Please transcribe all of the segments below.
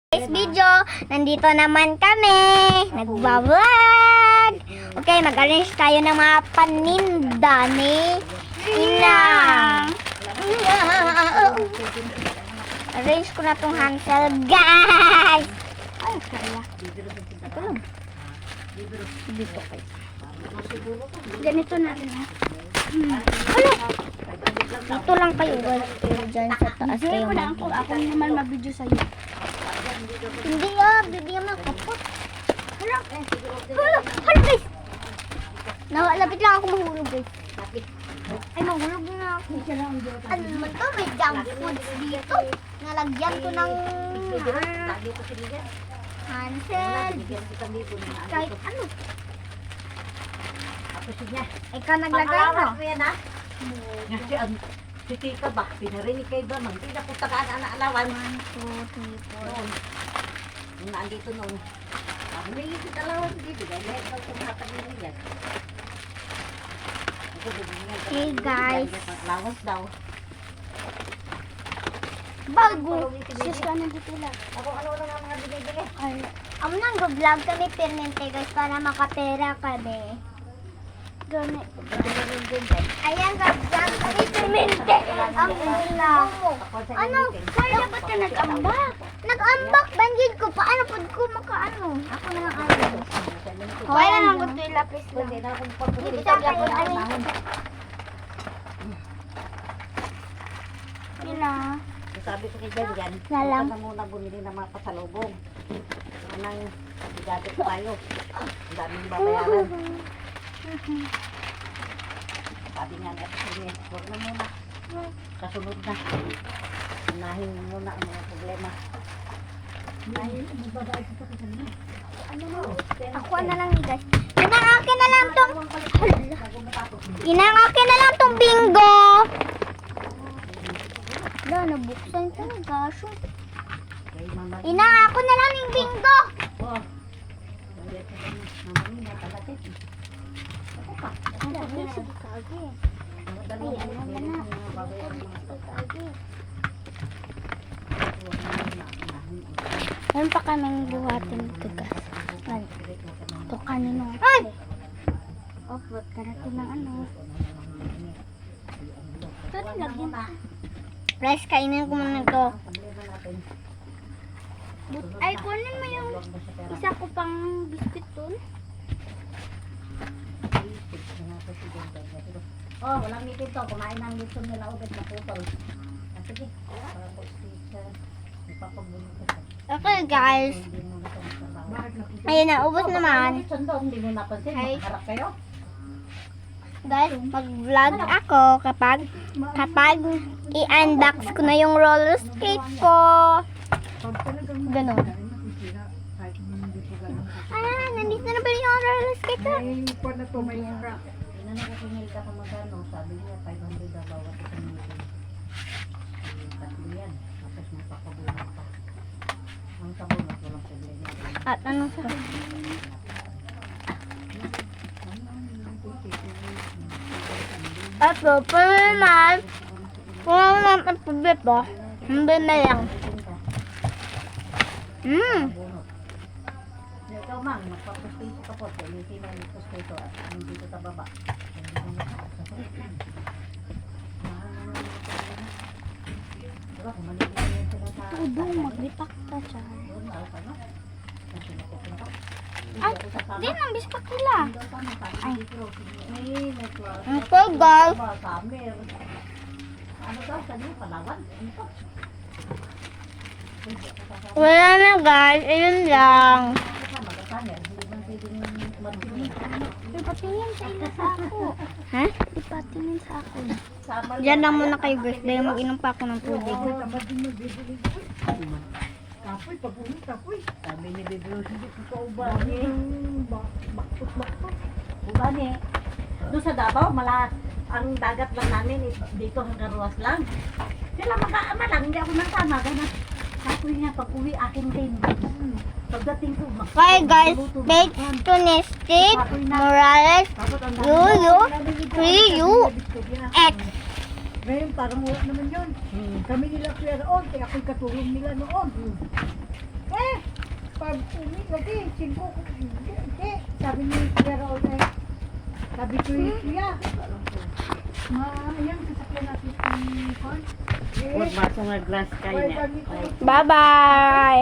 Today's video, nandito naman kami, nagbablog. Okay, mag-arrange tayo ng mga paninda ni Inang. Arrange ko na tong hansel, guys. Ay, kaya. Ito lang. Dito kayo. Ganito na rin, ha? Ano? Dito lang kayo, guys. Diyan sa taas kayo. Ako naman mag-video sa'yo. Hindi bibigyan mo kapot. Hala, guys. Lapit lang ako mahulog, guys. Ay, mahulog na ako. Ano naman to? May junk foods dito. Nalagyan ko ng Hansel. Kahit ano. Ikaw naglagay mo. Si Tika ba? Pinarinig kayo ba? Hindi na po tagaan na alawan. 1, 2, 3, 4. Nung naandito nung may isip alawan dito. Dahil ito kung napaniligan. Hey, guys. Lawas daw. Bago. Sis ka nandito lang. Ako ano lang ang mga binibili. Amo nang vlog kami permente, guys, para makapera kami. Gani. Ayan, vlog kami permente. Ang una. Ano? Kaya ba't ka nag-ambak? Nag-ambak, banggid ko. Paano po ko makaano? Ako na lang ano. Kaya lang gusto yung lapis lang. Hindi na akong pagpapalita. Isa kayo, ano? Sila. Sabi ko kay Jan, yan. Lalang. Huwag ka na muna bumili ng mga pasalubong. Anang gadget tayo. Ang daming babayaran. Sabi nga nga sige, huwag na muna. Kasunod na. Unahin mo muna ang mga problema. Ako na lang ni guys. Inang na lang tong Inang na lang tong bingo. Wala, nabuksan ko ng gaso. Kay mama. Inang na lang yung bingo. Oh. Mama ni natalatit. Ako pa. Sige, sige, kage. Ay, ano na na. Meron pa kaming buhatin dito, guys. Ito kanino. Ay! Off-road ka natin ng ano. Ito rin lagyan. Guys, kainin ko muna ito. Ay, kunin mo yung isa ko pang biscuit dun. Oh, walang ngipin to. Kumain ng lipson nila ulit na putol. Sige. Para po teacher. Ipapabunod ko. Okay, guys. Hindi mo na ito magtrabaho. Ayun na, ubos naman. Lipson doon, hindi mo napansin. Makaharap kayo. Guys, mag-vlog ako kapag i-unbox ko na yung roller skate ko. Ganon. Ah, nandito na pala yung roller skate ko. Pinanakasingil ka pa magano. Sabi niya, 500 daw bawat isang meeting. Tatlo yan. Tapos magpapabunod pa. Ang sabunod, walang problema. At ano sa... At so, pero naman, kung ano naman ang pabit ko, hindi na lang. Bunot. Ikaw mang, magpapustiso ka po. Ulitin ang pustiso at dito sa baba. Diba, kung maliit yun sila sa... Tudong, maglipak ka siya. Doon, alas ano? Kasi nakupunta. Ay, di nang bispak sila. Ay. Okay, guys. Summer. Ano daw? Saan yung Palawan? Ano to? Wala na, guys. Ayun lang. Mag-summer. Hindi man pwedeng mag-summer. Ipatingin sa ila sa ako. Ha? Ipatingin sa ako. Diyan lang muna kayo, guys. Dahil mag-inom pa ako ng tubig. Kapoy, pag-uwi, kapoy. Sabi ni Baby Rose, hindi ko kaubani. Baktot. Ubani. Doon sa Davao, ang dagat lang namin, dito hanggang Ruas lang. Sila mag-aama lang, hindi ako nasama. Ganun. Kapoy niya, pag-uwi, akin din. Pagdating ko, Okay, guys. Page to Nested, Morales, Yuyu, Riyu, X. Ngayon, parang wala naman yun. Kami nila Kuya Raon, kaya ako'y katulong nila noon. Eh, umi lagi, 5 hindi. Sabi ni Kuya Raul eh. Sabi ko yung kuya. Ayan, sasakyan natin yung corn. Huwag baso nga glass kayo niya. Bye-bye!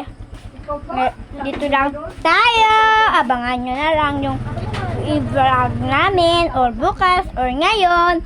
Ikaw pa? Dito lang tayo. Abangan nyo na lang yung i-vlog namin or bukas or ngayon